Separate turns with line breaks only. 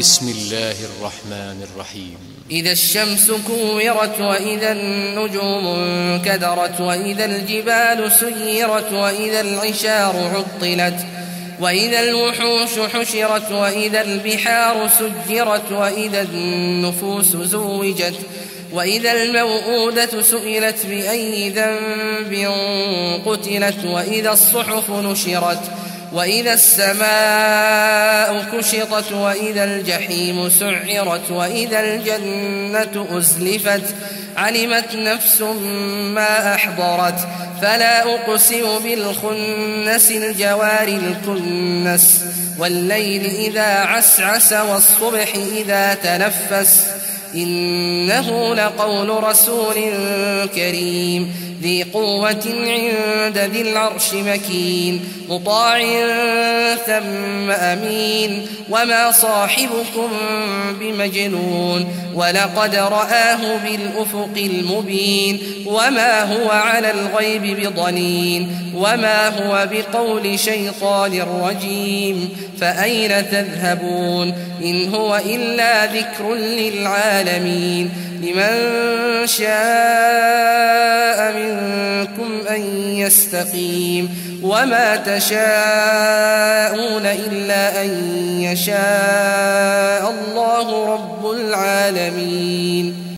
بسم الله الرحمن الرحيم.
إذا الشمس كورت وإذا النجوم انكدرت وإذا الجبال سيرت وإذا العشار عطلت وإذا الوحوش حشرت وإذا البحار سجرت وإذا النفوس زوجت وإذا الموءودة سئلت بأي ذنب قتلت وإذا الصحف نشرت وإذا السماء كشطت وإذا الجحيم سعرت وإذا الجنة أزلفت علمت نفس ما أحضرت فلا أقسم بالخنس الجوار الكنس والليل إذا عسعس والصبح إذا تنفس إنه لقول رسول كريم ذي قوة عند ذي العرش مكين مطاع ثم أمين وما صاحبكم بمجنون ولقد رآه بالأفق المبين وما هو على الغيب بضنين وما هو بقول شيطان رجيم فأين تذهبون إن هو إلا ذكر للعالمين لمن شاء منكم أن يستقيم وما تشاءون إلا أن يشاء الله رب العالمين.